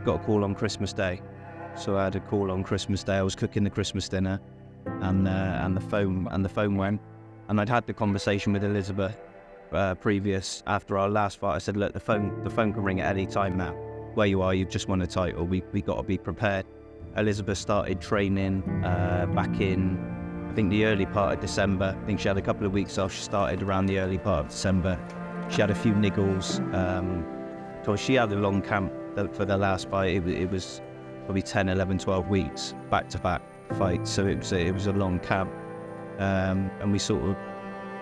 got a call on Christmas Day. So I had a call on Christmas Day. I was cooking the Christmas dinner, and the phone went. And I'd had the conversation with Elizabeth previous after our last fight. I said, look, the phone can ring at any time now. Where you are, you've just won a title. We got to be prepared. Elizabeth started training back in, I think, the early part of December. I think she had a couple of weeks off. She started around the early part of December. She had a few niggles. So she had a long camp for the last fight. It was probably 10, 11, 12 weeks back-to-back fights. So it was a long camp. And we sort of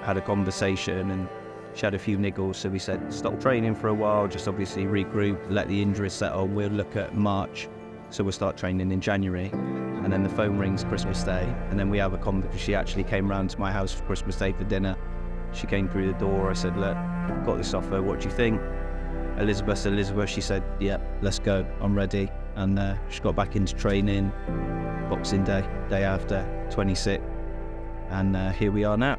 had a conversation, and she had a few niggles. So we said, stop training for a while, just obviously regroup, let the injuries settle. We'll look at March. So we'll start training in January, and then the phone rings Christmas Day, and then we have a conversation. She actually came round to my house for Christmas Day for dinner. She came through the door. I said, look, got this offer, what do you think? Elizabeth, she said, yeah, let's go, I'm ready. And she got back into training, Boxing Day, day after, 26, and here we are now.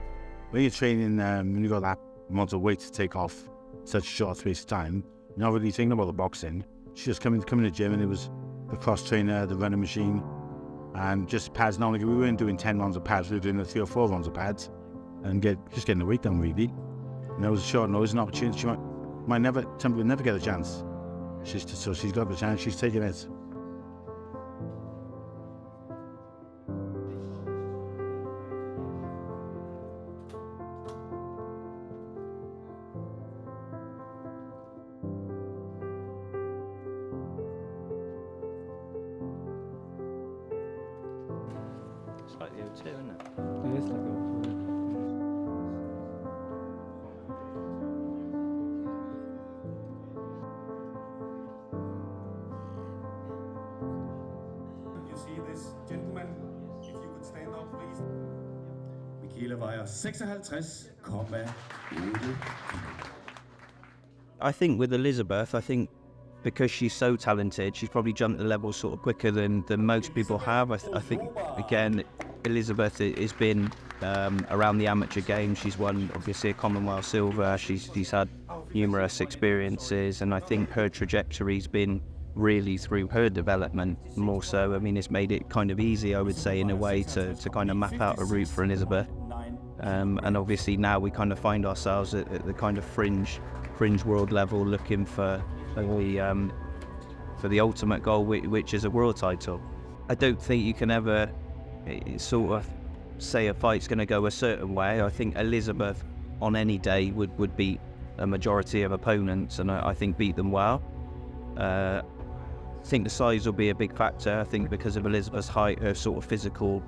When you're training, when you got that amount of weight to take off such a short space of time, you're not really thinking about the boxing. She just come in the gym, and it was the cross trainer, the running machine, and just pads. Normally we weren't doing 10 rounds of pads, we were doing 3 or 4 rounds of pads, and just getting the weight down really. And it was a short notice, an opportunity. She might never get a chance. So she's got the chance, she's taking it. Slightly O2, isn't it? It is like a... You see this gentleman, if you could stand up, please. Michaela vejer 56,8 kilo. I think with Elizabeth, because she's so talented, she's probably jumped the level sort of quicker than most people have. I think, again, Elizabeth has been around the amateur game. She's won, obviously, a Commonwealth Silver. She's had numerous experiences, and I think her trajectory's been really through her development more so. I mean, it's made it kind of easy, I would say, in a way, to kind of map out a route for Elizabeth. And obviously now we kind of find ourselves at the kind of fringe world level, looking for the ultimate goal, which is a world title. I don't think you can ever sort of say a fight's going to go a certain way. I think Elizabeth on any day would beat a majority of opponents, and I think beat them well. I think the size will be a big factor. I think because of Elizabeth's height, her sort of physical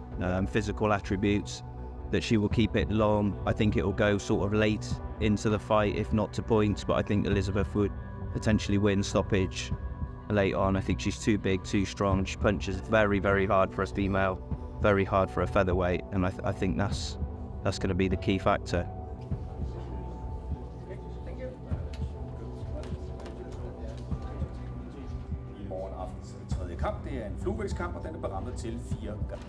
attributes, that she will keep it long. I think it will go sort of late into the fight, if not to points, but I think Elizabeth would potentially win stoppage late on. I think she's too big, too strong. She punches very, very hard for a female, very hard for a featherweight, and I think that's going to be the key factor. I morgen aftens tredje kamp, det er en fluevægtskamp, og den er berammet til 4 gange.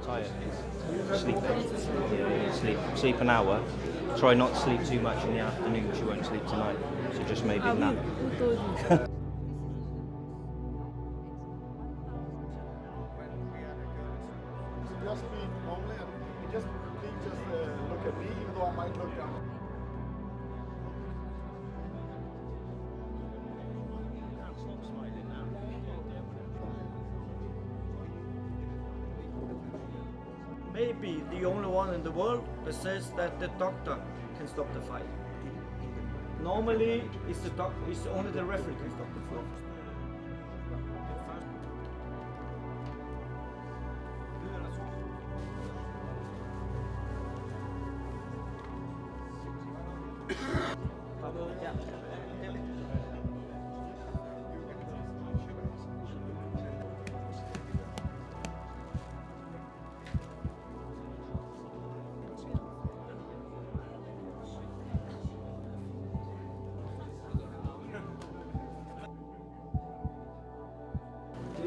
Tired. Sleep an hour. Try not to sleep too much in the afternoon, because you won't sleep tonight. So just maybe nap. Just be normally, and just please look at me, even though I might look down. Maybe the only one in the world that says that the doctor can stop the fight. Normally, it's only the referee can stop the fight.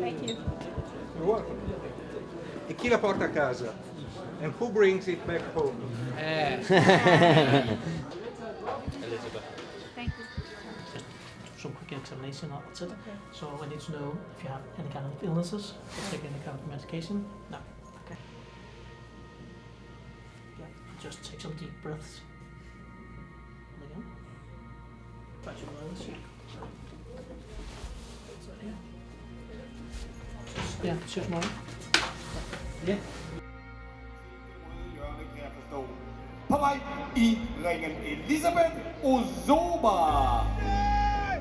Thank you. You're welcome. E chi la porta a casa? And who brings it back home? Elizabeth. Thank you. Some quick examination, that's it. So I need to know if you have any kind of illnesses, or take any kind of medication. No. Okay. Yeah, just take some deep breaths. And again. Try to close. So yeah. Yeah, just more. Yeah. På vej i ringen Elizabeth Oshoba. Okay.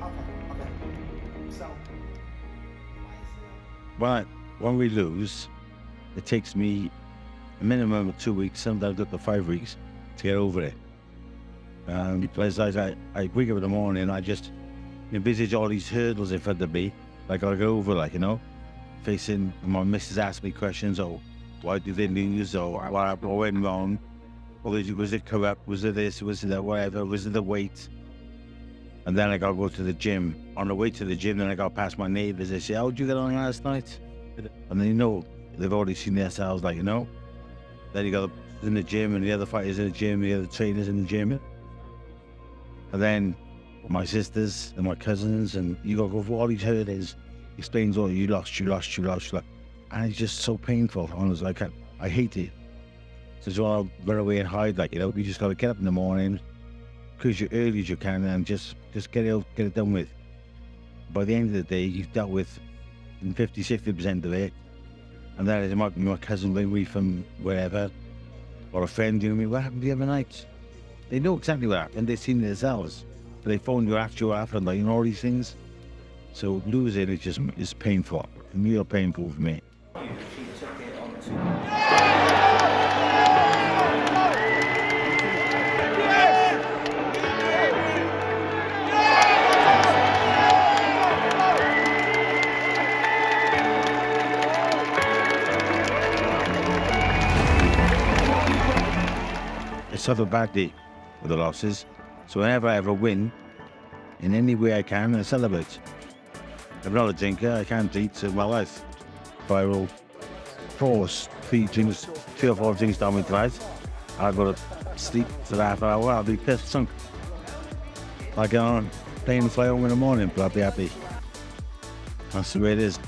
So. When we lose, it takes me a minimum of 2 weeks, sometimes up to 5 weeks, to get over it. Because I wake up in the morning, I just envisage all these hurdles in front of me, like I go over, like, you know, facing my missus asks me questions, or why did they lose, or what went wrong, or was it corrupt, was it this, was it that, whatever, was it the weight? And then I gotta go to the gym. On the way to the gym, then I gotta pass my neighbours. They say, how'd you get on last night? And then, you know, they've already seen themselves, like, you know. Then you got in the gym, and the other fighters in the gym, the other trainers in the gym. And then my sisters and my cousins, and you gotta go for all these hurdles. Explains, oh, you lost. And it's just so painful. Honestly, I hate it. So just want to run away and hide, like, you know. You just gotta get up in the morning, cruise as early as you can, and just get it done with. By the end of the day, you've dealt with 50-60% of it. And then it might be my cousin bring me from wherever, or a friend doing me, what happened the other night? They know exactly what happened, they've seen it themselves. But they phone you after, like, you know, all these things. So losing it is painful, real painful for me. I suffer badly with the losses, so whenever I ever win, in any way I can, I celebrate. I'm not a drinker, I can't eat in my life. If I will force 3 or 4 drinks down my throat, I'll go to sleep for half an hour, I'll be pissed sunk. I'll get on plane and fly home in the morning, but I'll be happy. That's the way it is.